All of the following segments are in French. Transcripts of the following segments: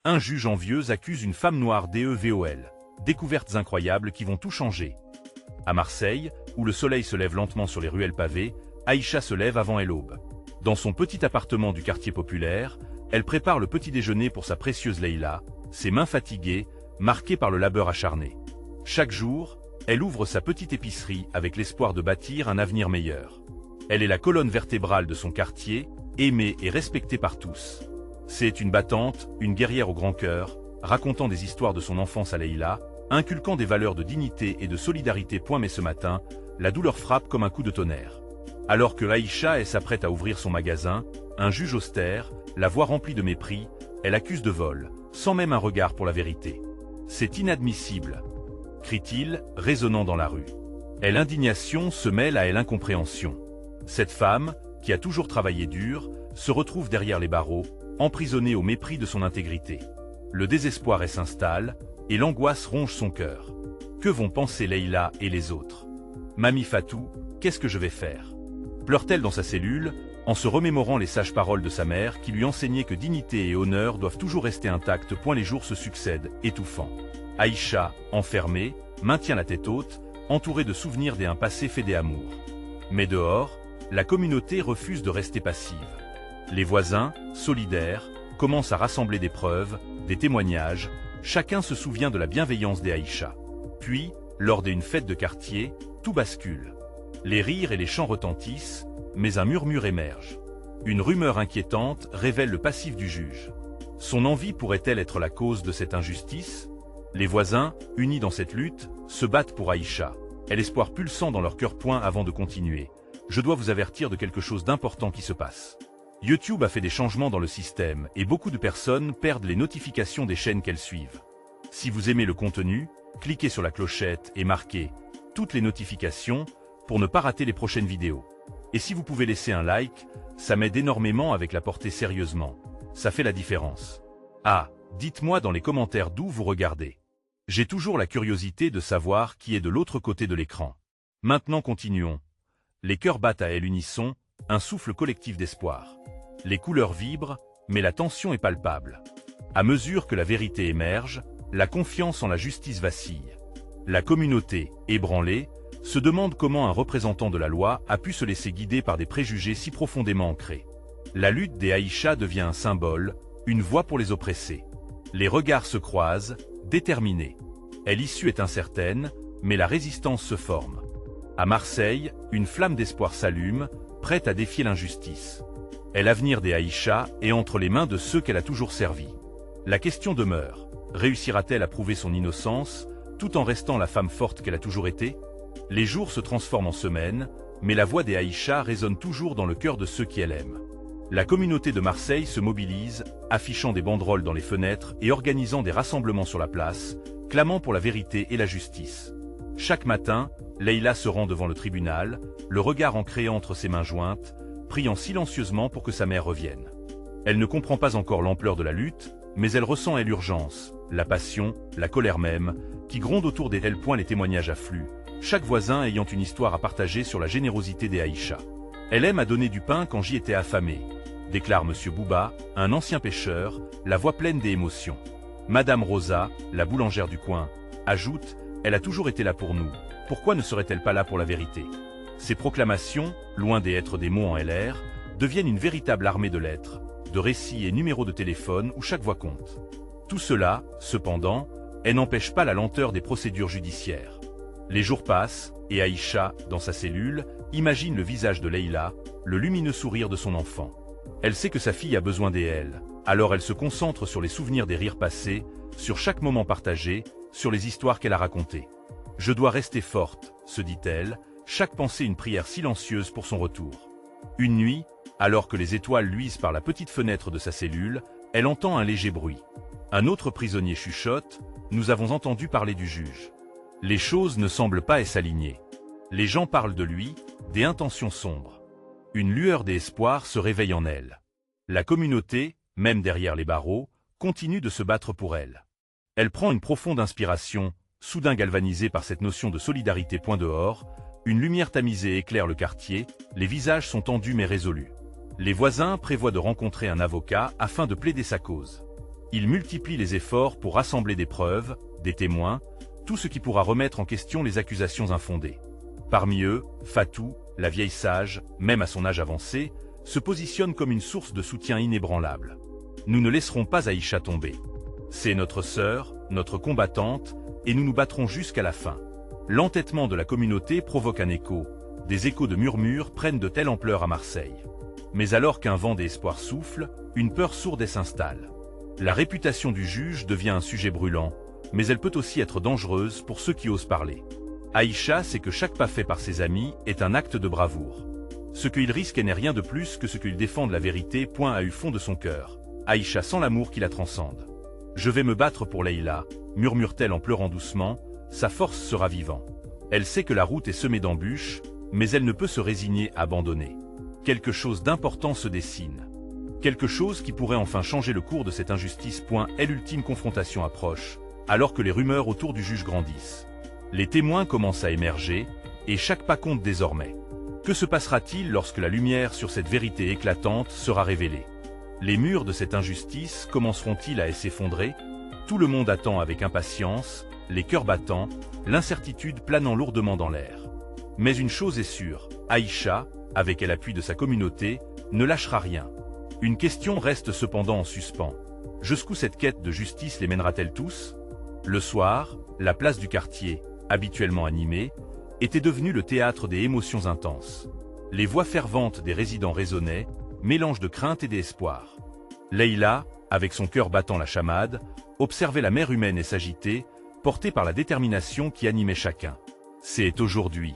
Un juge envieux accuse une femme noire d'EVOL. Découvertes incroyables qui vont tout changer. À Marseille, où le soleil se lève lentement sur les ruelles pavées, Aïcha se lève avant l'aube. Dans son petit appartement du quartier populaire, elle prépare le petit déjeuner pour sa précieuse Leïla, ses mains fatiguées, marquées par le labeur acharné. Chaque jour, elle ouvre sa petite épicerie avec l'espoir de bâtir un avenir meilleur. Elle est la colonne vertébrale de son quartier, aimée et respectée par tous. C'est une battante, une guerrière au grand cœur, racontant des histoires de son enfance à Leïla, inculquant des valeurs de dignité et de solidarité. Mais ce matin, la douleur frappe comme un coup de tonnerre. Alors que Aïcha s'apprête à ouvrir son magasin, un juge austère, la voix remplie de mépris, elle accuse de vol, sans même un regard pour la vérité. C'est inadmissible, crie-t-il, résonnant dans la rue. L'indignation se mêle à l'incompréhension. Cette femme, qui a toujours travaillé dur, se retrouve derrière les barreaux, emprisonnée au mépris de son intégrité. Le désespoir s'installe, et l'angoisse ronge son cœur. Que vont penser Leïla et les autres? Mamie Fatou, qu'est-ce que je vais faire? Pleure-t-elle dans sa cellule, en se remémorant les sages paroles de sa mère qui lui enseignaient que dignité et honneur doivent toujours rester intacts. Les jours se succèdent, étouffants. Aïcha, enfermée, maintient la tête haute, entourée de souvenirs d'un passé fait d'amour. Mais dehors, la communauté refuse de rester passive. Les voisins, solidaires, commencent à rassembler des preuves, des témoignages, chacun se souvient de la bienveillance d'Aïcha. Puis, lors d'une fête de quartier, tout bascule. Les rires et les chants retentissent, mais un murmure émerge. Une rumeur inquiétante révèle le passif du juge. Son envie pourrait-elle être la cause de cette injustice? Les voisins, unis dans cette lutte, se battent pour Aïcha. L'espoir pulsant dans leur cœur. Avant de continuer, je dois vous avertir de quelque chose d'important qui se passe. YouTube a fait des changements dans le système et beaucoup de personnes perdent les notifications des chaînes qu'elles suivent. Si vous aimez le contenu, cliquez sur la clochette et marquez « Toutes les notifications » pour ne pas rater les prochaines vidéos. Et si vous pouvez laisser un like, ça m'aide énormément avec la portée sérieusement. Ça fait la différence. Ah, dites-moi dans les commentaires d'où vous regardez. J'ai toujours la curiosité de savoir qui est de l'autre côté de l'écran. Maintenant continuons. Les cœurs battent à l'unisson, un souffle collectif d'espoir. Les couleurs vibrent, mais la tension est palpable. À mesure que la vérité émerge, la confiance en la justice vacille. La communauté, ébranlée, se demande comment un représentant de la loi a pu se laisser guider par des préjugés si profondément ancrés. La lutte d'Aïcha devient un symbole, une voix pour les oppressés. Les regards se croisent, déterminés. L'issue est incertaine, mais la résistance se forme. À Marseille, une flamme d'espoir s'allume, prête à défier l'injustice. L'avenir d'Aïcha est entre les mains de ceux qu'elle a toujours servis. La question demeure, réussira-t-elle à prouver son innocence, tout en restant la femme forte qu'elle a toujours été? Les jours se transforment en semaines, mais la voix d'Aïcha résonne toujours dans le cœur de ceux qui l'aiment. La communauté de Marseille se mobilise, affichant des banderoles dans les fenêtres et organisant des rassemblements sur la place, clamant pour la vérité et la justice. Chaque matin, Leïla se rend devant le tribunal, le regard ancré entre ses mains jointes, priant silencieusement pour que sa mère revienne. Elle ne comprend pas encore l'ampleur de la lutte, mais elle ressent l'urgence, la passion, la colère même, qui gronde autour d'elle. Les témoignages affluent, chaque voisin ayant une histoire à partager sur la générosité d'Aïcha. Elle aime à donner du pain quand j'y étais affamé, déclare Monsieur Bouba, un ancien pêcheur, la voix pleine d'émotion. Madame Rosa, la boulangère du coin, ajoute « Elle a toujours été là pour nous, pourquoi ne serait-elle pas là pour la vérité ?» Ces proclamations, loin d'être des mots en LR, deviennent une véritable armée de lettres, de récits et numéros de téléphone où chaque voix compte. Tout cela, cependant, n'empêche pas la lenteur des procédures judiciaires. Les jours passent, et Aïcha, dans sa cellule, imagine le visage de Leïla, le lumineux sourire de son enfant. Elle sait que sa fille a besoin d'elle, alors elle se concentre sur les souvenirs des rires passés, sur chaque moment partagé, sur les histoires qu'elle a racontées. « Je dois rester forte », se dit-elle, chaque pensée une prière silencieuse pour son retour. Une nuit, alors que les étoiles luisent par la petite fenêtre de sa cellule, elle entend un léger bruit. Un autre prisonnier chuchote « Nous avons entendu parler du juge. » Les choses ne semblent pas s'aligner. Les gens parlent de lui, des intentions sombres. Une lueur d'espoir se réveille en elle. La communauté, même derrière les barreaux, continue de se battre pour elle. Elle prend une profonde inspiration, soudain galvanisée par cette notion de solidarité. Dehors, une lumière tamisée éclaire le quartier, les visages sont tendus mais résolus. Les voisins prévoient de rencontrer un avocat afin de plaider sa cause. Il multiplie les efforts pour rassembler des preuves, des témoins, tout ce qui pourra remettre en question les accusations infondées. Parmi eux, Fatou, la vieille sage, même à son âge avancé, se positionne comme une source de soutien inébranlable. Nous ne laisserons pas Aïcha tomber. C'est notre sœur, notre combattante, et nous nous battrons jusqu'à la fin. L'entêtement de la communauté provoque un écho. Des échos de murmures prennent de telle ampleur à Marseille. Mais alors qu'un vent d'espoir souffle, une peur sourde s'installe. La réputation du juge devient un sujet brûlant, mais elle peut aussi être dangereuse pour ceux qui osent parler. Aïcha sait que chaque pas fait par ses amis est un acte de bravoure. Ce qu'il risque n'est rien de plus que ce qu'il défende la vérité. A eu fond de son cœur. Aïcha sent l'amour qui la transcende. « Je vais me battre pour Leïla », murmure-t-elle en pleurant doucement, sa force sera vivante. Elle sait que la route est semée d'embûches, mais elle ne peut se résigner à abandonner. Quelque chose d'important se dessine. Quelque chose qui pourrait enfin changer le cours de cette injustice. L'ultime confrontation approche, alors que les rumeurs autour du juge grandissent. Les témoins commencent à émerger, et chaque pas compte désormais. Que se passera-t-il lorsque la lumière sur cette vérité éclatante sera révélée? Les murs de cette injustice commenceront-ils à s'effondrer? Tout le monde attend avec impatience, les cœurs battants, l'incertitude planant lourdement dans l'air. Mais une chose est sûre, Aïcha, avec l'appui de sa communauté, ne lâchera rien. Une question reste cependant en suspens. Jusqu'où cette quête de justice les mènera-t-elle tous? Le soir, la place du quartier, habituellement animée, était devenue le théâtre des émotions intenses. Les voix ferventes des résidents résonnaient, mélange de crainte et d'espoir. Leïla, avec son cœur battant la chamade, observait la mer humaine s'agiter, portée par la détermination qui animait chacun. « C'est aujourd'hui !»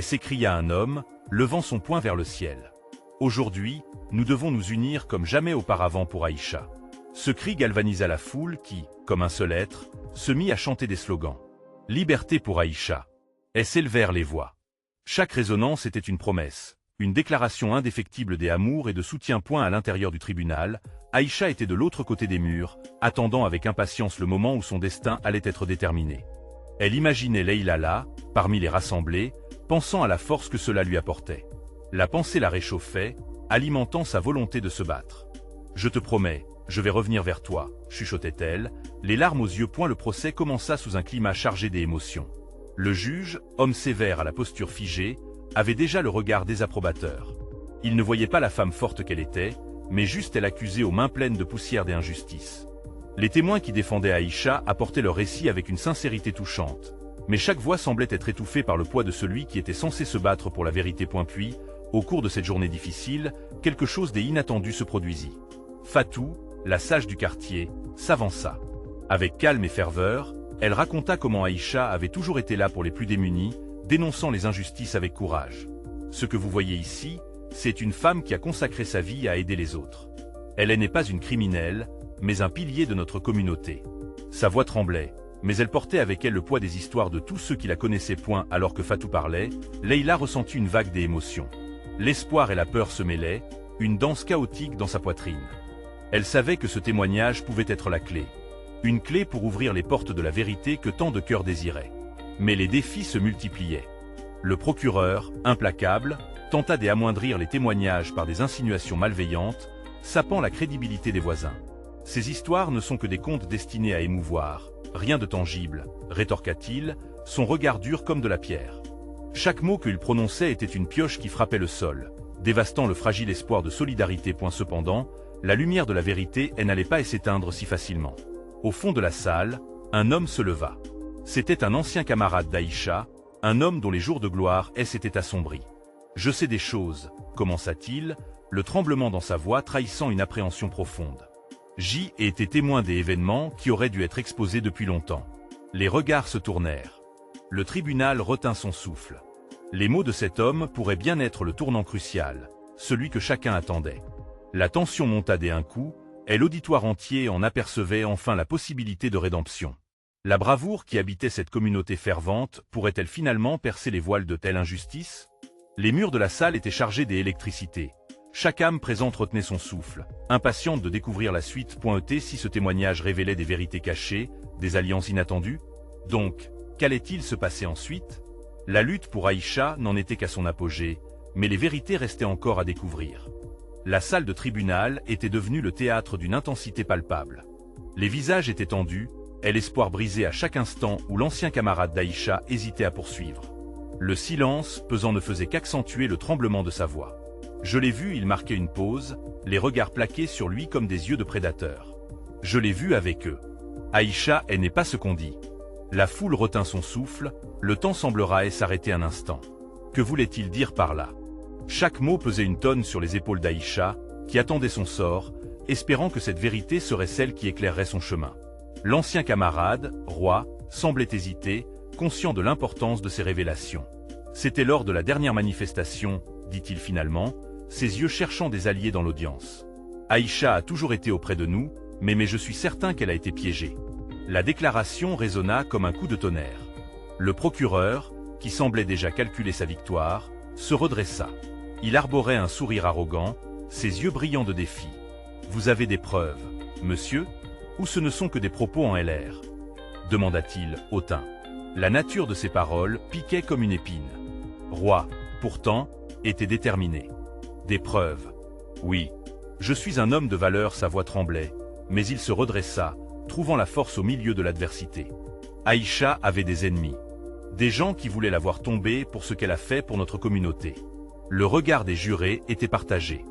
s'écria un homme, levant son poing vers le ciel. « Aujourd'hui, nous devons nous unir comme jamais auparavant pour Aïcha. » Ce cri galvanisa la foule qui, comme un seul être, se mit à chanter des slogans. « Liberté pour Aïcha !» s'élevèrent les voix. Chaque résonance était une promesse. Une déclaration indéfectible des amours et de soutien. À l'intérieur du tribunal, Aïcha était de l'autre côté des murs, attendant avec impatience le moment où son destin allait être déterminé. Elle imaginait Leïla là, parmi les rassemblés, pensant à la force que cela lui apportait. La pensée la réchauffait, alimentant sa volonté de se battre. « Je te promets, je vais revenir vers toi », chuchotait-elle, les larmes aux yeux. Le procès commença sous un climat chargé d'émotions. Le juge, homme sévère à la posture figée, avait déjà le regard désapprobateur. Il ne voyait pas la femme forte qu'elle était, mais juste l'accusée aux mains pleines de poussière et injustice. Les témoins qui défendaient Aïcha apportaient leur récit avec une sincérité touchante. Mais chaque voix semblait être étouffée par le poids de celui qui était censé se battre pour la vérité. Puis, au cours de cette journée difficile, quelque chose d'inattendu se produisit. Fatou, la sage du quartier, s'avança. Avec calme et ferveur, elle raconta comment Aïcha avait toujours été là pour les plus démunis, dénonçant les injustices avec courage. Ce que vous voyez ici, c'est une femme qui a consacré sa vie à aider les autres. Elle n'est pas une criminelle, mais un pilier de notre communauté. Sa voix tremblait, mais elle portait avec elle le poids des histoires de tous ceux qui la connaissaient. Alors que Fatou parlait, Leïla ressentit une vague d'émotions. L'espoir et la peur se mêlaient, une danse chaotique dans sa poitrine. Elle savait que ce témoignage pouvait être la clé. Une clé pour ouvrir les portes de la vérité que tant de cœurs désiraient. Mais les défis se multipliaient. Le procureur, implacable, tenta d'amoindrir les témoignages par des insinuations malveillantes, sapant la crédibilité des voisins. Ces histoires ne sont que des contes destinés à émouvoir, rien de tangible, rétorqua-t-il, son regard dur comme de la pierre. Chaque mot qu'il prononçait était une pioche qui frappait le sol, dévastant le fragile espoir de solidarité. Cependant, la lumière de la vérité n'allait pas s'éteindre si facilement. Au fond de la salle, un homme se leva. C'était un ancien camarade d'Aïcha, un homme dont les jours de gloire s'étaient assombris. « Je sais des choses », commença-t-il, le tremblement dans sa voix trahissant une appréhension profonde. J était témoin des événements qui auraient dû être exposés depuis longtemps. Les regards se tournèrent. Le tribunal retint son souffle. Les mots de cet homme pourraient bien être le tournant crucial, celui que chacun attendait. La tension monta d'un coup, et l'auditoire entier en apercevait enfin la possibilité de rédemption. La bravoure qui habitait cette communauté fervente pourrait-elle finalement percer les voiles de telle injustice? Les murs de la salle étaient chargés d'électricité. Chaque âme présente retenait son souffle, impatiente de découvrir la suite. Si ce témoignage révélait des vérités cachées, des alliances inattendues? Donc, qu'allait-il se passer ensuite? La lutte pour Aïcha n'en était qu'à son apogée, mais les vérités restaient encore à découvrir. La salle de tribunal était devenue le théâtre d'une intensité palpable. Les visages étaient tendus, et l'espoir brisé à chaque instant où l'ancien camarade d'Aïcha hésitait à poursuivre. Le silence pesant ne faisait qu'accentuer le tremblement de sa voix. Je l'ai vu, il marquait une pause, les regards plaqués sur lui comme des yeux de prédateur. Je l'ai vu avec eux. Aïcha, elle n'est pas ce qu'on dit. La foule retint son souffle, le temps semblera s'arrêter un instant. Que voulait-il dire par là? Chaque mot pesait une tonne sur les épaules d'Aïcha, qui attendait son sort, espérant que cette vérité serait celle qui éclairerait son chemin. L'ancien camarade, Roi, semblait hésiter, conscient de l'importance de ces révélations. C'était lors de la dernière manifestation, dit-il finalement, ses yeux cherchant des alliés dans l'audience. Aïcha a toujours été auprès de nous, mais je suis certain qu'elle a été piégée. La déclaration résonna comme un coup de tonnerre. Le procureur, qui semblait déjà calculer sa victoire, se redressa. Il arborait un sourire arrogant, ses yeux brillants de défi. « Vous avez des preuves, monsieur, ou ce ne sont que des propos en LR ?» demanda-t-il, hautain. La nature de ses paroles piquait comme une épine. Roi, pourtant, était déterminé. « Des preuves. Oui, je suis un homme de valeur », sa voix tremblait, mais il se redressa, trouvant la force au milieu de l'adversité. Aïcha avait des ennemis. Des gens qui voulaient la voir tomber pour ce qu'elle a fait pour notre communauté. Le regard des jurés était partagé.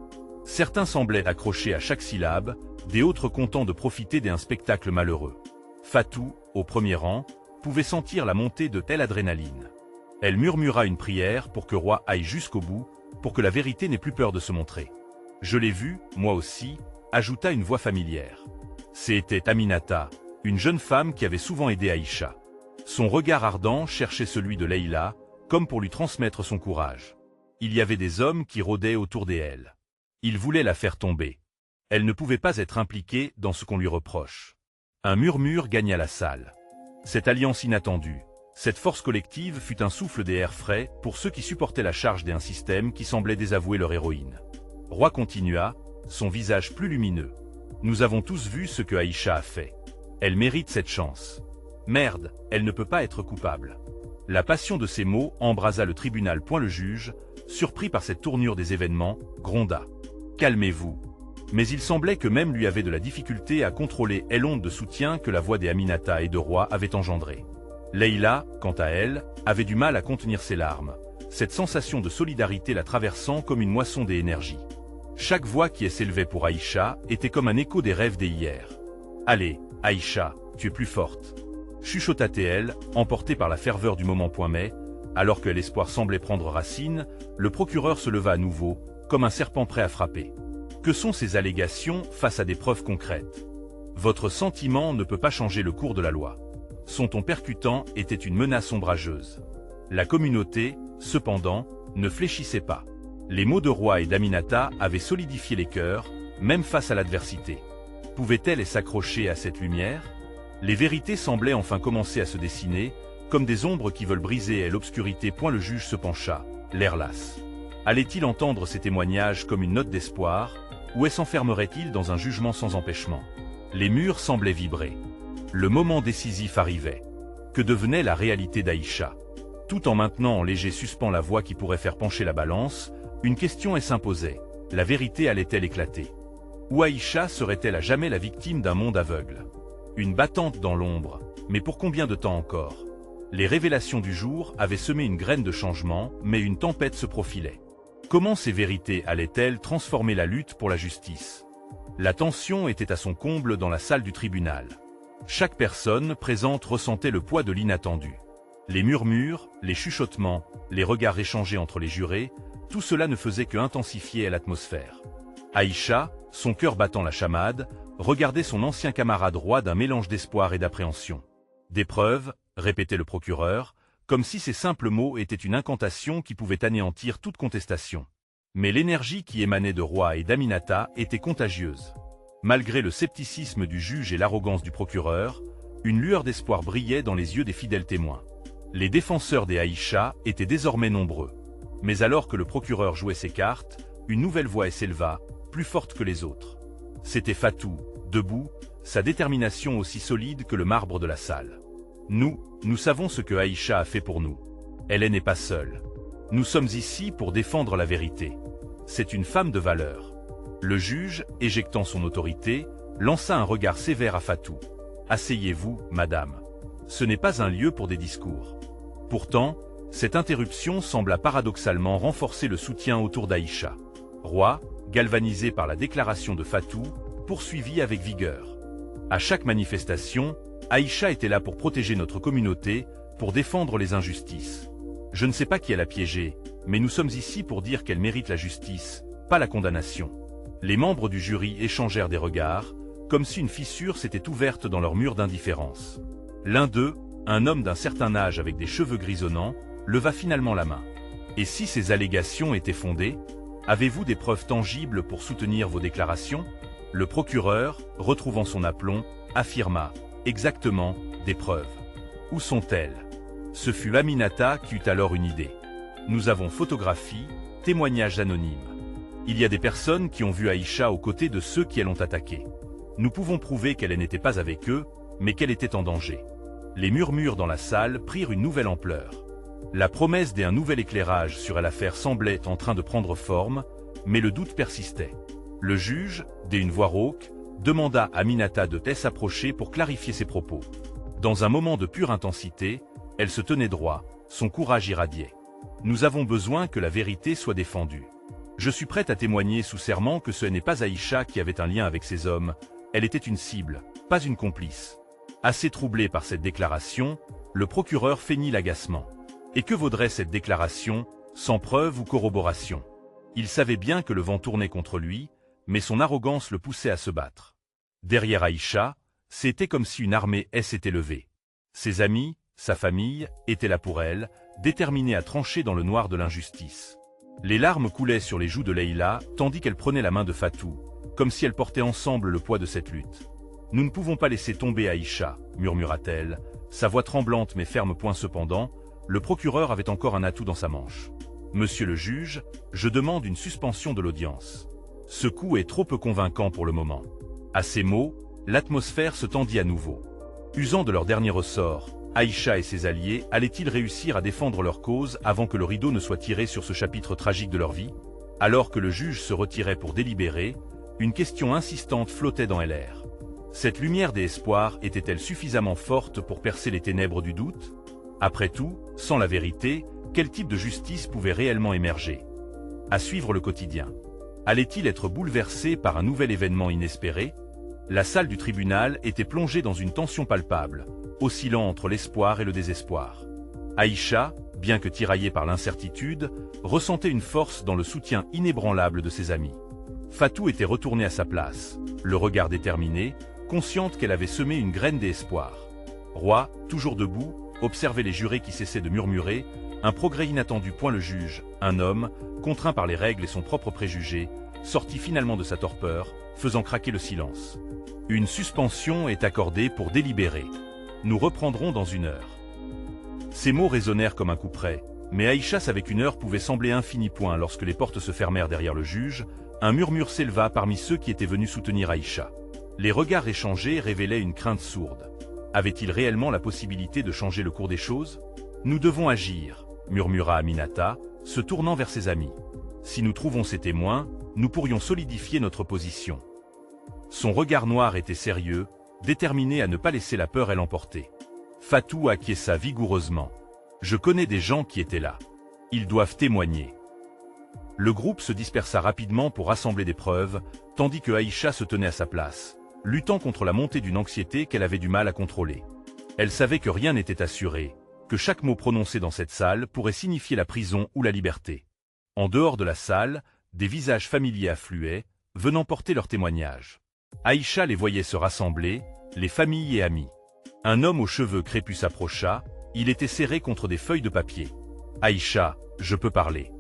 Certains semblaient accrochés à chaque syllabe, des autres contents de profiter d'un spectacle malheureux. Fatou, au premier rang, pouvait sentir la montée de telle adrénaline. Elle murmura une prière pour que Roi aille jusqu'au bout, pour que la vérité n'ait plus peur de se montrer. « Je l'ai vu, moi aussi », ajouta une voix familière. C'était Aminata, une jeune femme qui avait souvent aidé Aïcha. Son regard ardent cherchait celui de Leïla, comme pour lui transmettre son courage. Il y avait des hommes qui rôdaient autour d'elle. Ils voulaient la faire tomber. Elle ne pouvait pas être impliquée dans ce qu'on lui reproche. Un murmure gagna la salle. Cette alliance inattendue, cette force collective fut un souffle d'air frais pour ceux qui supportaient la charge d'un système qui semblait désavouer leur héroïne. Roi continua, son visage plus lumineux. « Nous avons tous vu ce que Aïcha a fait. Elle mérite cette chance. Merde, elle ne peut pas être coupable. » La passion de ces mots embrasa le tribunal. Le juge, surpris par cette tournure des événements, gronda. « Calmez-vous. » Mais il semblait que même lui avait de la difficulté à contrôler l'onde de soutien que la voix des Aminata et de Roi avait engendrée. Leïla, quant à elle, avait du mal à contenir ses larmes, cette sensation de solidarité la traversant comme une moisson des énergies. Chaque voix qui s'élevait pour Aïcha était comme un écho des rêves d'hier. « Allez, Aïcha, tu es plus forte !» chuchota-t-elle, emportée par la ferveur du moment. Mais, alors que l'espoir semblait prendre racine, le procureur se leva à nouveau, comme un serpent prêt à frapper. Que sont ces allégations face à des preuves concrètes? Votre sentiment ne peut pas changer le cours de la loi. Son ton percutant était une menace ombrageuse. La communauté, cependant, ne fléchissait pas. Les mots de Roi et d'Aminata avaient solidifié les cœurs, même face à l'adversité. Pouvait-elle s'accrocher à cette lumière? Les vérités semblaient enfin commencer à se dessiner, comme des ombres qui veulent briser l'obscurité. Le juge se pencha, l'air las. Allait-il entendre ces témoignages comme une note d'espoir, ou s'enfermerait-il dans un jugement sans empêchement? Les murs semblaient vibrer. Le moment décisif arrivait. Que devenait la réalité d'Aïcha? Tout en maintenant en léger suspens la voix qui pourrait faire pencher la balance, une question s'imposait. La vérité allait-elle éclater? Ou Aïcha serait-elle à jamais la victime d'un monde aveugle? Une battante dans l'ombre, mais pour combien de temps encore? Les révélations du jour avaient semé une graine de changement, mais une tempête se profilait. Comment ces vérités allaient-elles transformer la lutte pour la justice? La tension était à son comble dans la salle du tribunal. Chaque personne présente ressentait le poids de l'inattendu. Les murmures, les chuchotements, les regards échangés entre les jurés, tout cela ne faisait que intensifier l'atmosphère. Aïcha, son cœur battant la chamade, regardait son ancien camarade Roi d'un mélange d'espoir et d'appréhension. « Des preuves », répétait le procureur, comme si ces simples mots étaient une incantation qui pouvait anéantir toute contestation. Mais l'énergie qui émanait de Roi et d'Aminata était contagieuse. Malgré le scepticisme du juge et l'arrogance du procureur, une lueur d'espoir brillait dans les yeux des fidèles témoins. Les défenseurs des Aïcha étaient désormais nombreux. Mais alors que le procureur jouait ses cartes, une nouvelle voix s'éleva, plus forte que les autres. C'était Fatou, debout, sa détermination aussi solide que le marbre de la salle. Nous savons ce que Aïcha a fait pour nous. Elle n'est pas seule. Nous sommes ici pour défendre la vérité. C'est une femme de valeur. Le juge, éjectant son autorité, lança un regard sévère à Fatou. « Asseyez-vous, madame. Ce n'est pas un lieu pour des discours. » Pourtant, cette interruption sembla paradoxalement renforcer le soutien autour d'Aïcha. Roi, galvanisé par la déclaration de Fatou, poursuivit avec vigueur. À chaque manifestation, Aïcha était là pour protéger notre communauté, pour défendre les injustices. Je ne sais pas qui elle a piégé, mais nous sommes ici pour dire qu'elle mérite la justice, pas la condamnation. Les membres du jury échangèrent des regards, comme si une fissure s'était ouverte dans leur mur d'indifférence. L'un d'eux, un homme d'un certain âge avec des cheveux grisonnants, leva finalement la main. « Et si ces allégations étaient fondées, avez-vous des preuves tangibles pour soutenir vos déclarations ?» Le procureur, retrouvant son aplomb, affirma « Exactement, des preuves. Où sont-elles ?» Ce fut Aminata qui eut alors une idée. « Nous avons photographies, témoignages anonymes. Il y a des personnes qui ont vu Aïcha aux côtés de ceux qui l'ont attaquée. Nous pouvons prouver qu'elle n'était pas avec eux, mais qu'elle était en danger. » Les murmures dans la salle prirent une nouvelle ampleur. La promesse d'un nouvel éclairage sur l'affaire semblait en train de prendre forme, mais le doute persistait. Le juge, d'une voix rauque, demanda à Aminata de s'approcher pour clarifier ses propos. Dans un moment de pure intensité, elle se tenait droit, son courage irradiait. « Nous avons besoin que la vérité soit défendue. Je suis prête à témoigner sous serment que ce n'est pas Aïcha qui avait un lien avec ces hommes, elle était une cible, pas une complice. » Assez troublé par cette déclaration, le procureur feignit l'agacement. Et que vaudrait cette déclaration, sans preuve ou corroboration? Il savait bien que le vent tournait contre lui, mais son arrogance le poussait à se battre. Derrière Aïcha, c'était comme si une armée s'était levée. Ses amis, sa famille, étaient là pour elle, déterminés à trancher dans le noir de l'injustice. Les larmes coulaient sur les joues de Leïla, tandis qu'elle prenait la main de Fatou, comme si elles portaient ensemble le poids de cette lutte. « Nous ne pouvons pas laisser tomber Aïcha, » murmura-t-elle, sa voix tremblante mais ferme point cependant. Le procureur avait encore un atout dans sa manche. « Monsieur le juge, je demande une suspension de l'audience. Ce coup est trop peu convaincant pour le moment. » À ces mots, l'atmosphère se tendit à nouveau. Usant de leur dernier ressort, Aïcha et ses alliés allaient-ils réussir à défendre leur cause avant que le rideau ne soit tiré sur ce chapitre tragique de leur vie? Alors que le juge se retirait pour délibérer, une question insistante flottait dans l'air. Cette lumière des espoirs était-elle suffisamment forte pour percer les ténèbres du doute? Après tout, sans la vérité, quel type de justice pouvait réellement émerger? À suivre le quotidien. Allait-il être bouleversé par un nouvel événement inespéré? La salle du tribunal était plongée dans une tension palpable, oscillant entre l'espoir et le désespoir. Aïcha, bien que tiraillée par l'incertitude, ressentait une force dans le soutien inébranlable de ses amis. Fatou était retournée à sa place, le regard déterminé, consciente qu'elle avait semé une graine d'espoir. Roi, toujours debout, observait les jurés qui cessaient de murmurer, un progrès inattendu. Le juge, un homme, contraint par les règles et son propre préjugé, sortit finalement de sa torpeur, faisant craquer le silence. Une suspension est accordée pour délibérer. Nous reprendrons dans 1 heure. Ces mots résonnèrent comme un coup près, mais Aïcha savait qu'1 heure pouvait sembler infinie. Lorsque les portes se fermèrent derrière le juge, un murmure s'éleva parmi ceux qui étaient venus soutenir Aïcha. Les regards échangés révélaient une crainte sourde. Avait-il réellement la possibilité de changer le cours des choses? « Nous devons agir, » murmura Aminata, se tournant vers ses amis. « Si nous trouvons ces témoins, nous pourrions solidifier notre position. » Son regard noir était sérieux, déterminé à ne pas laisser la peur l'emporter. Fatou acquiesça vigoureusement. « Je connais des gens qui étaient là. Ils doivent témoigner. » Le groupe se dispersa rapidement pour rassembler des preuves, tandis que Aïcha se tenait à sa place, luttant contre la montée d'une anxiété qu'elle avait du mal à contrôler. Elle savait que rien n'était assuré, que chaque mot prononcé dans cette salle pourrait signifier la prison ou la liberté. En dehors de la salle, des visages familiers affluaient, venant porter leurs témoignages. Aïcha les voyait se rassembler, les familles et amis. Un homme aux cheveux crépus s'approcha, il était serré contre des feuilles de papier. « Aïcha, je peux parler.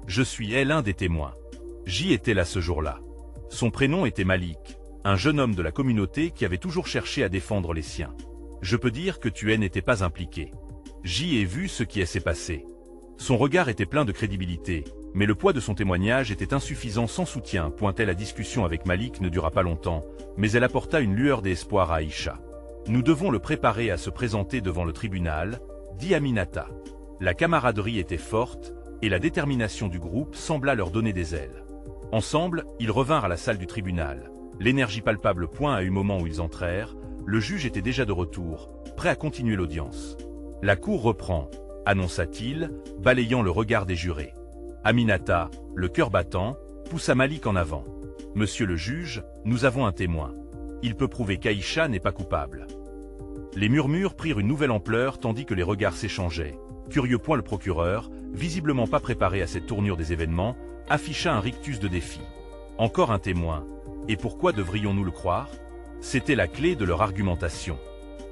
Je suis l'un des témoins. J'y étais là ce jour-là. » Son prénom était Malik, un jeune homme de la communauté qui avait toujours cherché à défendre les siens. « Je peux dire que tu n'étais pas impliqué. J'y ai vu ce qui s'est passé. » Son regard était plein de crédibilité, mais le poids de son témoignage était insuffisant sans soutien. La discussion avec Malik ne dura pas longtemps, mais elle apporta une lueur d'espoir à Aïcha. « Nous devons le préparer à se présenter devant le tribunal, » dit Aminata. La camaraderie était forte, et la détermination du groupe sembla leur donner des ailes. Ensemble, ils revinrent à la salle du tribunal. l'énergie palpable. À un moment où ils entrèrent, le juge était déjà de retour, prêt à continuer l'audience. La cour reprend, annonça-t-il, balayant le regard des jurés. Aminata, le cœur battant, poussa Malik en avant. Monsieur le juge, nous avons un témoin. Il peut prouver qu'Aïcha n'est pas coupable. Les murmures prirent une nouvelle ampleur tandis que les regards s'échangeaient. Curieux. Le procureur, visiblement pas préparé à cette tournure des événements, afficha un rictus de défi. Encore un témoin. Et pourquoi devrions-nous le croire? C'était la clé de leur argumentation.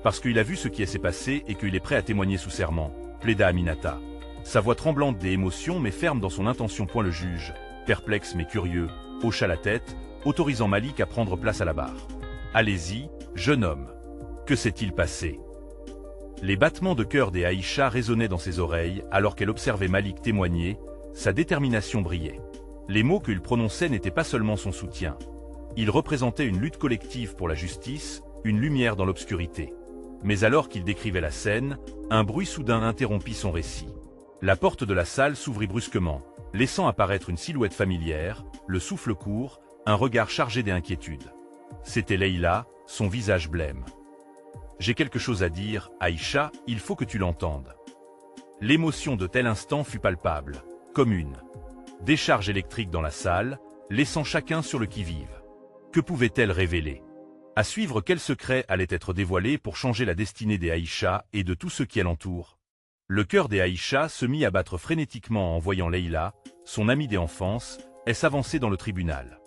Parce qu'il a vu ce qui s'est passé et qu'il est prêt à témoigner sous serment, plaida Aminata. Sa voix tremblante des émotions mais ferme dans son intention. Le juge, perplexe mais curieux, hocha la tête, autorisant Malik à prendre place à la barre. Allez-y, jeune homme. Que s'est-il passé? Les battements de cœur d'Aïcha résonnaient dans ses oreilles alors qu'elle observait Malik témoigner, sa détermination brillait. Les mots qu'il prononçait n'étaient pas seulement son soutien. Ils représentaient une lutte collective pour la justice, une lumière dans l'obscurité. Mais alors qu'il décrivait la scène, un bruit soudain interrompit son récit. La porte de la salle s'ouvrit brusquement, laissant apparaître une silhouette familière, le souffle court, un regard chargé d'inquiétude. C'était Leïla, son visage blême. « J'ai quelque chose à dire, Aïcha, il faut que tu l'entendes. » L'émotion de tel instant fut palpable, comme une décharge électrique dans la salle, laissant chacun sur le qui-vive. Que pouvait-elle révéler? À suivre, quel secret allait être dévoilé pour changer la destinée d'Aïcha et de tous ceux qui l'entourent? Le cœur d'Aïcha se mit à battre frénétiquement en voyant Leïla, son amie d'enfance, s'avancer dans le tribunal.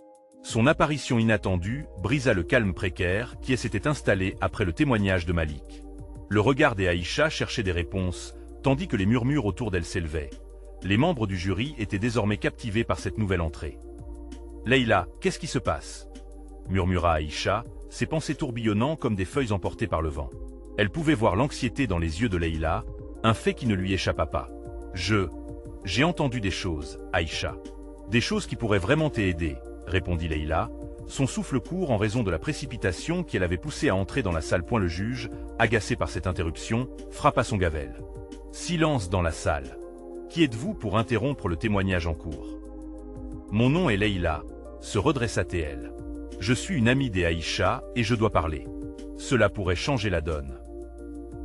Son apparition inattendue brisa le calme précaire qui s'était installé après le témoignage de Malik. Le regard d'Aïcha cherchait des réponses, tandis que les murmures autour d'elle s'élevaient. Les membres du jury étaient désormais captivés par cette nouvelle entrée. « Leïla, qu'est-ce qui se passe ?» murmura Aïcha, ses pensées tourbillonnant comme des feuilles emportées par le vent. Elle pouvait voir l'anxiété dans les yeux de Leïla, un fait qui ne lui échappa pas. « J'ai entendu des choses, Aïcha. Des choses qui pourraient vraiment t'aider, » répondit Leïla, son souffle court en raison de la précipitation qui l'avait poussée à entrer dans la salle. Le juge, agacé par cette interruption, frappa son gavel. Silence dans la salle. Qui êtes-vous pour interrompre le témoignage en cours? Mon nom est Leïla, se redressa-t-elle. Je suis une amie d'Aïcha et je dois parler. Cela pourrait changer la donne.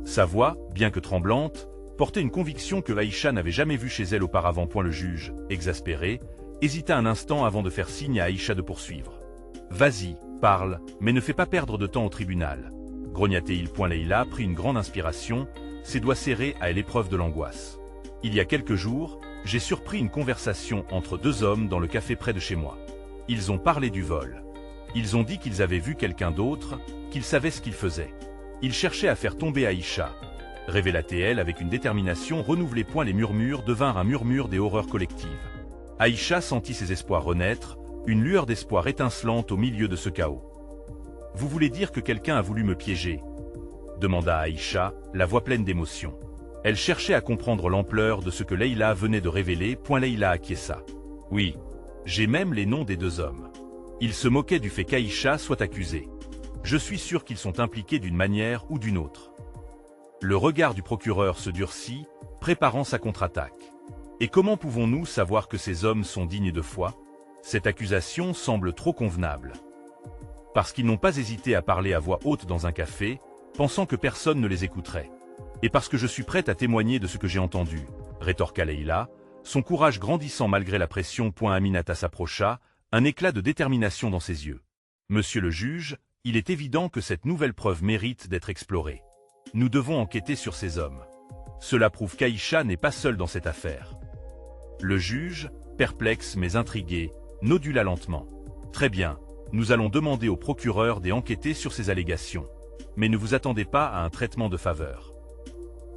Sa voix, bien que tremblante, portait une conviction que Aïcha n'avait jamais vue chez elle auparavant. Le juge, exaspéré, hésita un instant avant de faire signe à Aïcha de poursuivre. « Vas-y, parle, mais ne fais pas perdre de temps au tribunal. » grogna-t-il. Leïla prit une grande inspiration, ses doigts serrés à l'épreuve de l'angoisse. « Il y a quelques jours, j'ai surpris une conversation entre deux hommes dans le café près de chez moi. Ils ont parlé du vol. Ils ont dit qu'ils avaient vu quelqu'un d'autre, qu'ils savaient ce qu'ils faisaient. Ils cherchaient à faire tomber Aïcha. » révéla-t-elle avec une détermination renouvelée. Les murmures devinrent un murmure des horreurs collectives. Aïcha sentit ses espoirs renaître, une lueur d'espoir étincelante au milieu de ce chaos. « Vous voulez dire que quelqu'un a voulu me piéger ?» demanda Aïcha, la voix pleine d'émotion. Elle cherchait à comprendre l'ampleur de ce que Leïla venait de révéler. Leïla acquiesça. « Oui, j'ai même les noms des deux hommes. Ils se moquaient du fait qu'Aïcha soit accusée. Je suis sûr qu'ils sont impliqués d'une manière ou d'une autre. » Le regard du procureur se durcit, préparant sa contre-attaque. « Et comment pouvons-nous savoir que ces hommes sont dignes de foi? Cette accusation semble trop convenable. » Parce qu'ils n'ont pas hésité à parler à voix haute dans un café, pensant que personne ne les écouterait. Et parce que je suis prête à témoigner de ce que j'ai entendu, rétorqua Leïla, son courage grandissant malgré la pression. Aminata s'approcha, un éclat de détermination dans ses yeux. « Monsieur le juge, il est évident que cette nouvelle preuve mérite d'être explorée. Nous devons enquêter sur ces hommes. Cela prouve qu'Aïcha n'est pas seule dans cette affaire. » Le juge, perplexe mais intrigué, nodula lentement. « Très bien, nous allons demander au procureur d'enquêter sur ces allégations. Mais ne vous attendez pas à un traitement de faveur. »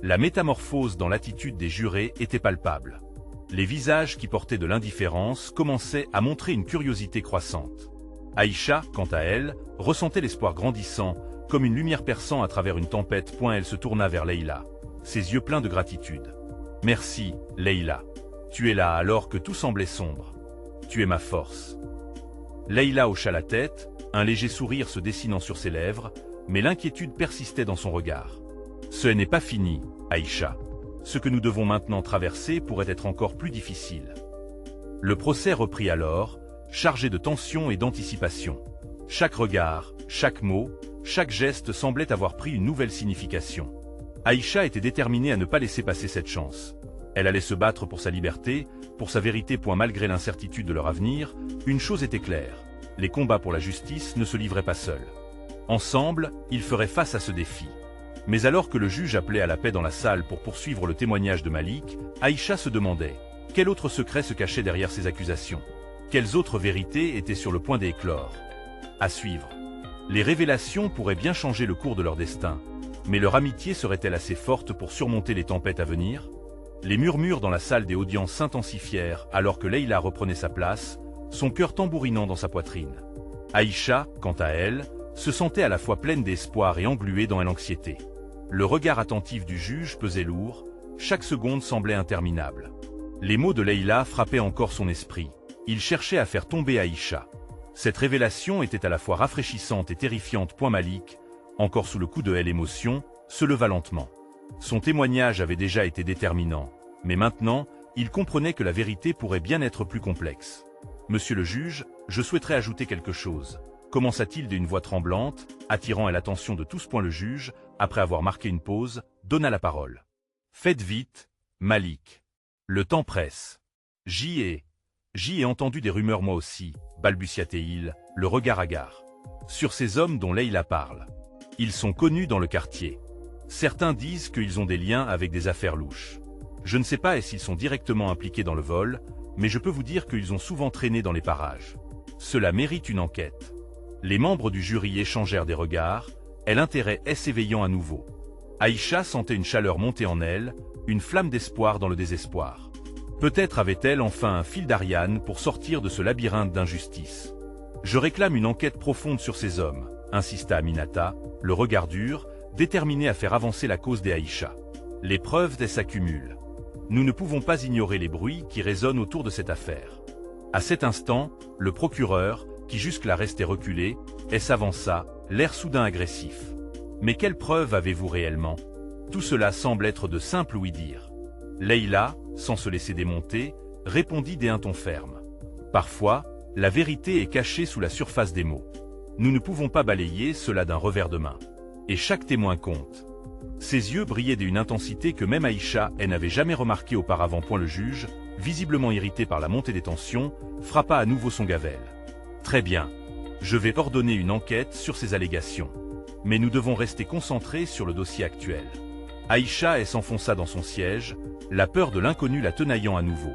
La métamorphose dans l'attitude des jurés était palpable. Les visages qui portaient de l'indifférence commençaient à montrer une curiosité croissante. Aïcha, quant à elle, ressentait l'espoir grandissant, comme une lumière perçant à travers une tempête. Elle se tourna vers Leïla, ses yeux pleins de gratitude. « Merci, Leïla. Tu es là alors que tout semblait sombre. Tu es ma force. » Leïla hocha la tête, un léger sourire se dessinant sur ses lèvres, mais l'inquiétude persistait dans son regard. « Ce n'est pas fini, Aïcha. Ce que nous devons maintenant traverser pourrait être encore plus difficile. » Le procès reprit alors, chargé de tension et d'anticipation. Chaque regard, chaque mot, chaque geste semblait avoir pris une nouvelle signification. Aïcha était déterminée à ne pas laisser passer cette chance. Elle allait se battre pour sa liberté, pour sa vérité. Malgré l'incertitude de leur avenir, une chose était claire. Les combats pour la justice ne se livraient pas seuls. Ensemble, ils feraient face à ce défi. Mais alors que le juge appelait à la paix dans la salle pour poursuivre le témoignage de Malik, Aïcha se demandait quel autre secret se cachait derrière ces accusations. Quelles autres vérités étaient sur le point d'éclore. À suivre. Les révélations pourraient bien changer le cours de leur destin, mais leur amitié serait-elle assez forte pour surmonter les tempêtes à venir? Les murmures dans la salle des audiences s'intensifièrent alors que Leïla reprenait sa place, son cœur tambourinant dans sa poitrine. Aïcha, quant à elle, se sentait à la fois pleine d'espoir et engluée dans l'anxiété. Le regard attentif du juge pesait lourd, chaque seconde semblait interminable. Les mots de Leïla frappaient encore son esprit. Il cherchait à faire tomber Aïcha. Cette révélation était à la fois rafraîchissante et terrifiante. Malik, encore sous le coup de l'émotion, se leva lentement. Son témoignage avait déjà été déterminant, mais maintenant, il comprenait que la vérité pourrait bien être plus complexe. « Monsieur le juge, je souhaiterais ajouter quelque chose », commença-t-il d'une voix tremblante, attirant l'attention de tous. Le juge, après avoir marqué une pause, donna la parole. « Faites vite, Malik. Le temps presse. J'y ai entendu des rumeurs moi aussi, balbutia-t-il, le regard hagard. Sur ces hommes dont Leïla parle. Ils sont connus dans le quartier. Certains disent qu'ils ont des liens avec des affaires louches. Je ne sais pas s'ils sont directement impliqués dans le vol, mais je peux vous dire qu'ils ont souvent traîné dans les parages. Cela mérite une enquête. » Les membres du jury échangèrent des regards, et l'intérêt s'éveillant à nouveau. Aïcha sentait une chaleur monter en elle, une flamme d'espoir dans le désespoir. Peut-être avait-elle enfin un fil d'Ariane pour sortir de ce labyrinthe d'injustice. « Je réclame une enquête profonde sur ces hommes », insista Aminata, le regard dur, déterminé à faire avancer la cause des Aïcha. Les preuves s'accumulent. Nous ne pouvons pas ignorer les bruits qui résonnent autour de cette affaire. À cet instant, le procureur, qui jusque-là restait reculé, s'avança, l'air soudain agressif. « Mais quelles preuves avez-vous réellement? Tout cela semble être de simples oui-dire. » Leïla, sans se laisser démonter, répondit d'un ton ferme. « Parfois, la vérité est cachée sous la surface des mots. Nous ne pouvons pas balayer cela d'un revers de main. Et chaque témoin compte. » Ses yeux brillaient d'une intensité que même Aïcha n'avait jamais remarquée auparavant. Le juge, visiblement irrité par la montée des tensions, frappa à nouveau son gavel. « Très bien. Je vais ordonner une enquête sur ces allégations. Mais nous devons rester concentrés sur le dossier actuel. » Aïcha s'enfonça dans son siège, la peur de l'inconnu la tenaillant à nouveau.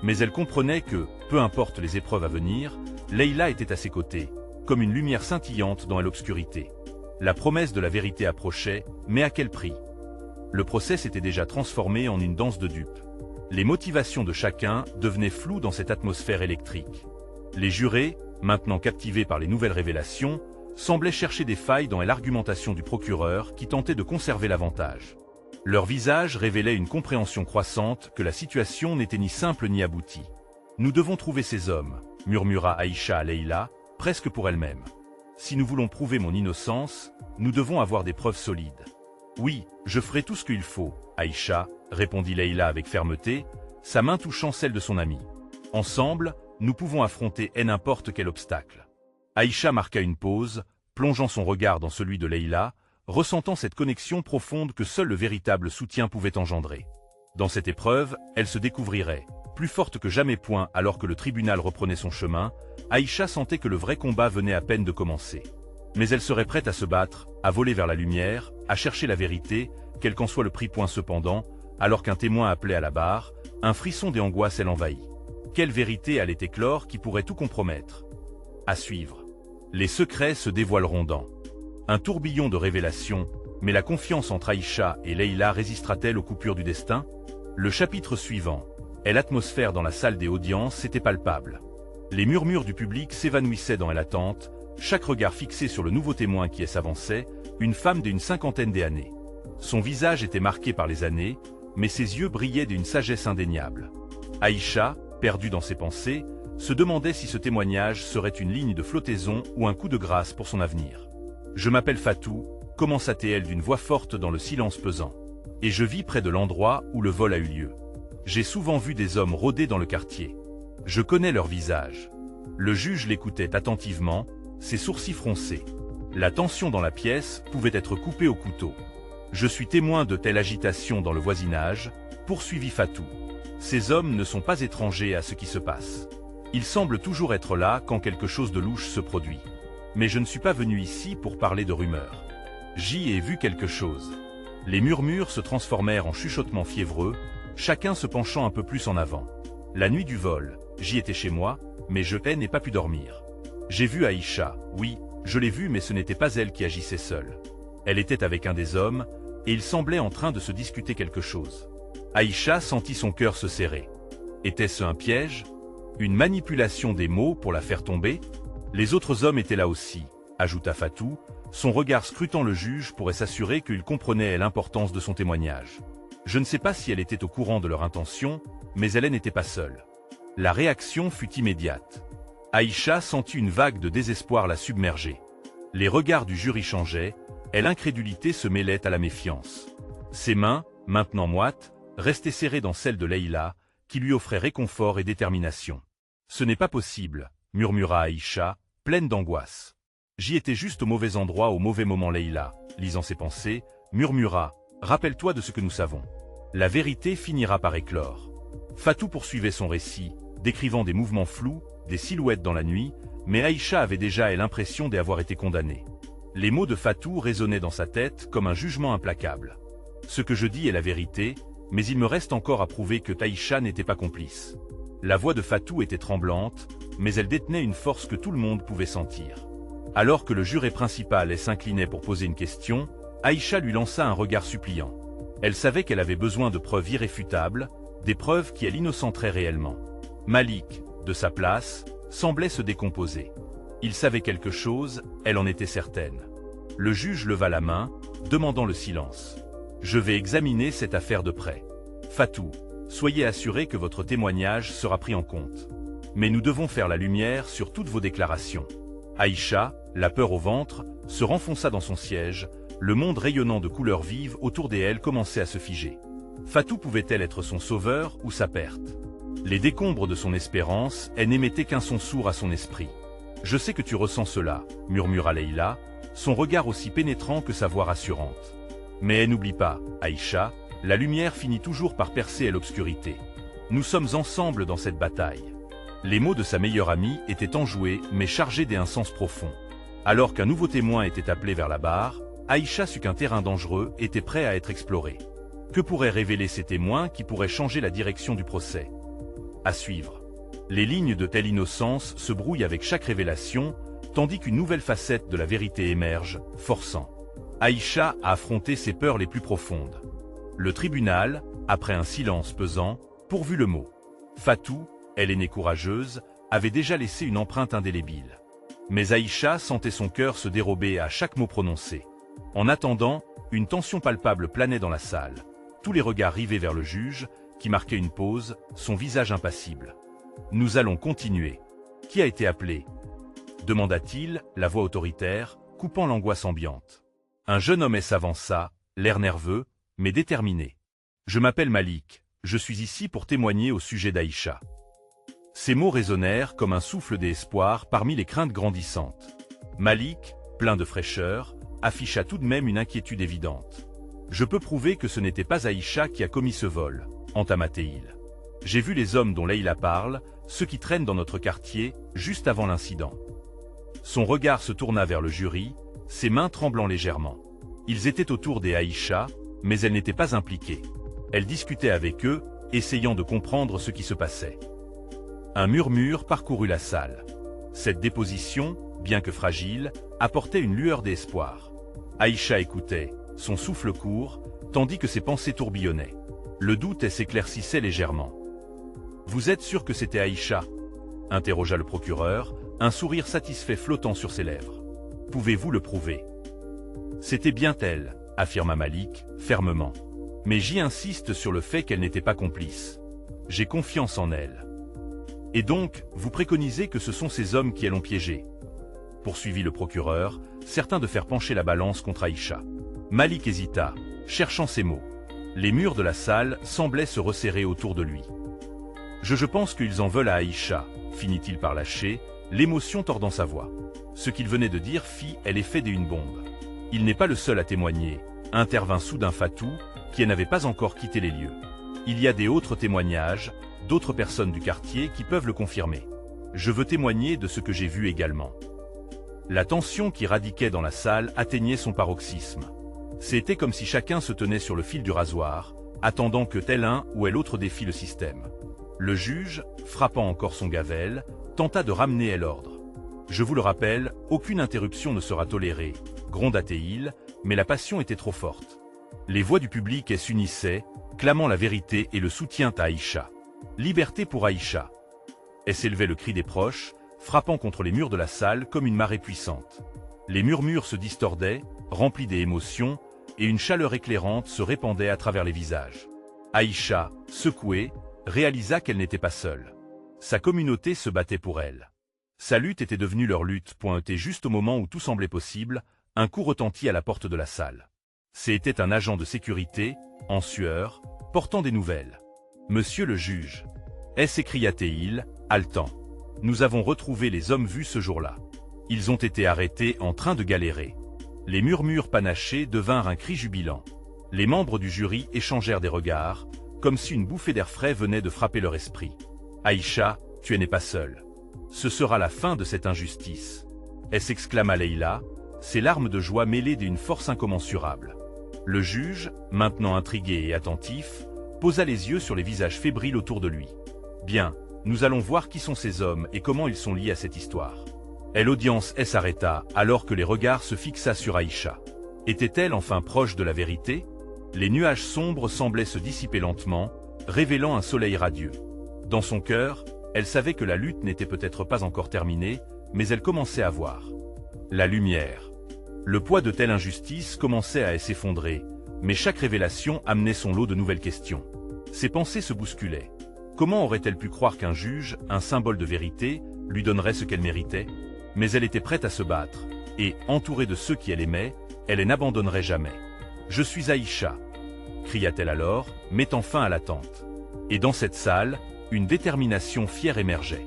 Mais elle comprenait que, peu importe les épreuves à venir, Leïla était à ses côtés, comme une lumière scintillante dans l'obscurité. La promesse de la vérité approchait, mais à quel prix? Le procès s'était déjà transformé en une danse de dupes. Les motivations de chacun devenaient floues dans cette atmosphère électrique. Les jurés, maintenant captivés par les nouvelles révélations, semblaient chercher des failles dans l'argumentation du procureur qui tentait de conserver l'avantage. Leurs visages révélaient une compréhension croissante que la situation n'était ni simple ni aboutie. « Nous devons trouver ces hommes », murmura Aïcha à Leïla, presque pour elle-même. « Si nous voulons prouver mon innocence, nous devons avoir des preuves solides. »« Oui, je ferai tout ce qu'il faut, Aïcha », répondit Leïla avec fermeté, sa main touchant celle de son amie. « Ensemble, nous pouvons affronter n'importe quel obstacle. » Aïcha marqua une pause, plongeant son regard dans celui de Leïla, ressentant cette connexion profonde que seul le véritable soutien pouvait engendrer. Dans cette épreuve, elle se découvrirait, plus forte que jamais. Alors que le tribunal reprenait son chemin, Aïcha sentait que le vrai combat venait à peine de commencer. Mais elle serait prête à se battre, à voler vers la lumière, à chercher la vérité, quel qu'en soit le prix. Cependant, alors qu'un témoin appelait à la barre, un frisson d'angoisse l'envahit. Quelle vérité allait éclore qui pourrait tout compromettre? À suivre. Les secrets se dévoileront dans un tourbillon de révélations, mais la confiance entre Aïcha et Leïla résistera-t-elle aux coupures du destin? Le chapitre suivant. L'atmosphère dans la salle des audiences était palpable. Les murmures du public s'évanouissaient dans l'attente, chaque regard fixé sur le nouveau témoin qui s'avançait, une femme d'une cinquantaine d'années. Son visage était marqué par les années, mais ses yeux brillaient d'une sagesse indéniable. Aïcha, perdue dans ses pensées, se demandait si ce témoignage serait une ligne de flottaison ou un coup de grâce pour son avenir. « Je m'appelle Fatou », commença-t-elle d'une voix forte dans le silence pesant. « Et je vis près de l'endroit où le vol a eu lieu. J'ai souvent vu des hommes rôder dans le quartier. Je connais leur visage. » Le juge l'écoutait attentivement, ses sourcils froncés. La tension dans la pièce pouvait être coupée au couteau. Je suis témoin de telle agitation dans le voisinage, poursuivit Fatou. Ces hommes ne sont pas étrangers à ce qui se passe. Ils semblent toujours être là quand quelque chose de louche se produit. Mais je ne suis pas venu ici pour parler de rumeurs. J'y ai vu quelque chose. Les murmures se transformèrent en chuchotements fiévreux, chacun se penchant un peu plus en avant. La nuit du vol, j'y étais chez moi, mais je n'ai pas pu dormir. J'ai vu Aïcha, oui, je l'ai vue mais ce n'était pas elle qui agissait seule. Elle était avec un des hommes, et ils semblaient en train de se discuter quelque chose. Aïcha sentit son cœur se serrer. Était-ce un piège? Une manipulation des mots pour la faire tomber? Les autres hommes étaient là aussi, ajouta Fatou, son regard scrutant le juge pourrait s'assurer qu'il comprenait l'importance de son témoignage. Je ne sais pas si elle était au courant de leur intention, mais elle n'était pas seule. La réaction fut immédiate. Aïcha sentit une vague de désespoir la submerger. Les regards du jury changeaient, et l'incrédulité se mêlait à la méfiance. Ses mains, maintenant moites, restaient serrées dans celles de Leïla, qui lui offrait réconfort et détermination. « Ce n'est pas possible », murmura Aïcha, pleine d'angoisse. « J'y étais juste au mauvais endroit au mauvais moment. » Leïla, lisant ses pensées, murmura « Rappelle-toi de ce que nous savons. La vérité finira par éclore. » Fatou poursuivait son récit, décrivant des mouvements flous, des silhouettes dans la nuit, mais Aïcha avait déjà l'impression d'avoir été condamnée. Les mots de Fatou résonnaient dans sa tête comme un jugement implacable. « Ce que je dis est la vérité, mais il me reste encore à prouver que Aïcha n'était pas complice. » La voix de Fatou était tremblante, mais elle détenait une force que tout le monde pouvait sentir. Alors que le juré principal s'inclinait pour poser une question, Aïcha lui lança un regard suppliant. Elle savait qu'elle avait besoin de preuves irréfutables, des preuves qui l'innocenteraient réellement. Malik, de sa place, semblait se décomposer. Il savait quelque chose, elle en était certaine. Le juge leva la main, demandant le silence. « Je vais examiner cette affaire de près. Fatou, soyez assuré que votre témoignage sera pris en compte. Mais nous devons faire la lumière sur toutes vos déclarations. » Aïcha, la peur au ventre, se renfonça dans son siège, le monde rayonnant de couleurs vives autour d'elle commençait à se figer. Fatou pouvait-elle être son sauveur ou sa perte? Les décombres de son espérance, elle n'émettait qu'un son sourd à son esprit. « Je sais que tu ressens cela, » murmura Leïla, son regard aussi pénétrant que sa voix rassurante. Mais n'oublie pas, Aïcha, la lumière finit toujours par percer l'obscurité. Nous sommes ensemble dans cette bataille. Les mots de sa meilleure amie étaient enjoués mais chargés d'un sens profond. Alors qu'un nouveau témoin était appelé vers la barre, Aïcha sut qu'un terrain dangereux était prêt à être exploré. Que pourraient révéler ces témoins qui pourraient changer la direction du procès? À suivre. Les lignes de telle innocence se brouillent avec chaque révélation, tandis qu'une nouvelle facette de la vérité émerge, forçant Aïcha à affronter ses peurs les plus profondes. Le tribunal, après un silence pesant, pourvut le mot. Fatou, elle aînée courageuse, avait déjà laissé une empreinte indélébile. Mais Aïcha sentait son cœur se dérober à chaque mot prononcé. En attendant, une tension palpable planait dans la salle. Tous les regards rivés vers le juge, qui marquait une pause, son visage impassible. « Nous allons continuer. Qui a été appelé ?» demanda-t-il, la voix autoritaire, coupant l'angoisse ambiante. Un jeune homme s'avança, l'air nerveux, mais déterminé. « Je m'appelle Malik, je suis ici pour témoigner au sujet d'Aïcha. » Ces mots résonnèrent comme un souffle d'espoir parmi les craintes grandissantes. Malik, plein de fraîcheur, afficha tout de même une inquiétude évidente. « Je peux prouver que ce n'était pas Aïcha qui a commis ce vol, » entama-t-il. « J'ai vu les hommes dont Leïla parle, ceux qui traînent dans notre quartier, juste avant l'incident. » Son regard se tourna vers le jury, ses mains tremblant légèrement. Ils étaient autour des Aïcha, mais elle n'était pas impliquée. Elle discutait avec eux, essayant de comprendre ce qui se passait. Un murmure parcourut la salle. Cette déposition, bien que fragile, apportait une lueur d'espoir. Aïcha écoutait, son souffle court, tandis que ses pensées tourbillonnaient. Le doute s'éclaircissait légèrement. « Vous êtes sûr que c'était Aïcha ?» interrogea le procureur, un sourire satisfait flottant sur ses lèvres. « Pouvez-vous le prouver ?» « C'était bien elle, » affirma Malik, fermement. « Mais j'y insiste sur le fait qu'elle n'était pas complice. J'ai confiance en elle. » « Et donc, vous préconisez que ce sont ces hommes qui l'ont piégée ?» poursuivit le procureur, certain de faire pencher la balance contre Aïcha. Malik hésita, cherchant ses mots. Les murs de la salle semblaient se resserrer autour de lui. « Je pense qu'ils en veulent à Aïcha, finit-il par lâcher, l'émotion tordant sa voix. Ce qu'il venait de dire fit l'effet d'une bombe. Il n'est pas le seul à témoigner, intervint soudain Fatou, qui n'avait pas encore quitté les lieux. Il y a des autres témoignages, d'autres personnes du quartier qui peuvent le confirmer. Je veux témoigner de ce que j'ai vu également. La tension qui radiquait dans la salle atteignait son paroxysme. C'était comme si chacun se tenait sur le fil du rasoir, attendant que tel un ou tel autre défie le système. Le juge, frappant encore son gavel, tenta de ramener l'ordre. Je vous le rappelle, aucune interruption ne sera tolérée, gronda-t-il, mais la passion était trop forte. Les voix du public s'unissaient, clamant la vérité et le soutien à Aïcha. Liberté pour Aïcha. Et s'élevait le cri des proches, frappant contre les murs de la salle comme une marée puissante. Les murmures se distordaient, remplis d'émotions, et une chaleur éclairante se répandait à travers les visages. Aïcha, secouée, réalisa qu'elle n'était pas seule. Sa communauté se battait pour elle. Sa lutte était devenue leur lutte. Et juste au moment où tout semblait possible, un coup retentit à la porte de la salle. C'était un agent de sécurité, en sueur, portant des nouvelles. « Monsieur le juge !» s'écria-t-il, haletant. « Nous avons retrouvé les hommes vus ce jour-là. Ils ont été arrêtés en train de galérer. » Les murmures panachés devinrent un cri jubilant. Les membres du jury échangèrent des regards, comme si une bouffée d'air frais venait de frapper leur esprit. « Aïcha, tu n'es pas seule. Ce sera la fin de cette injustice. » s'exclama Leïla, ses larmes de joie mêlées d'une force incommensurable. Le juge, maintenant intrigué et attentif, posa les yeux sur les visages fébriles autour de lui. « Bien, nous allons voir qui sont ces hommes et comment ils sont liés à cette histoire. » L'audience s'arrêta alors que les regards se fixaient sur Aïcha. Était-elle enfin proche de la vérité? Les nuages sombres semblaient se dissiper lentement, révélant un soleil radieux. Dans son cœur, elle savait que la lutte n'était peut-être pas encore terminée, mais elle commençait à voir la lumière. Le poids de telle injustice commençait à s'effondrer, mais chaque révélation amenait son lot de nouvelles questions. Ses pensées se bousculaient. Comment aurait-elle pu croire qu'un juge, un symbole de vérité, lui donnerait ce qu'elle méritait? Mais elle était prête à se battre, et, entourée de ceux qui elle aimait, elle n'abandonnerait jamais. « Je suis Aïcha !» cria-t-elle alors, mettant fin à l'attente. Et dans cette salle, une détermination fière émergeait.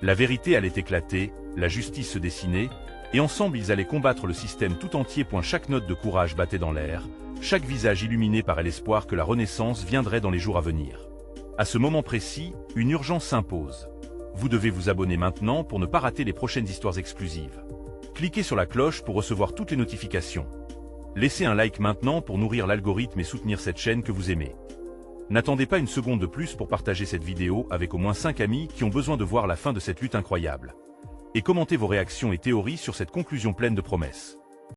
La vérité allait éclater, la justice se dessinait, et ensemble ils allaient combattre le système tout entier. Chaque note de courage battait dans l'air, chaque visage illuminé par l'espoir que la renaissance viendrait dans les jours à venir. À ce moment précis, une urgence s'impose. Vous devez vous abonner maintenant pour ne pas rater les prochaines histoires exclusives. Cliquez sur la cloche pour recevoir toutes les notifications. Laissez un like maintenant pour nourrir l'algorithme et soutenir cette chaîne que vous aimez. N'attendez pas une seconde de plus pour partager cette vidéo avec au moins 5 amis qui ont besoin de voir la fin de cette lutte incroyable. Et commentez vos réactions et théories sur cette conclusion pleine de promesses.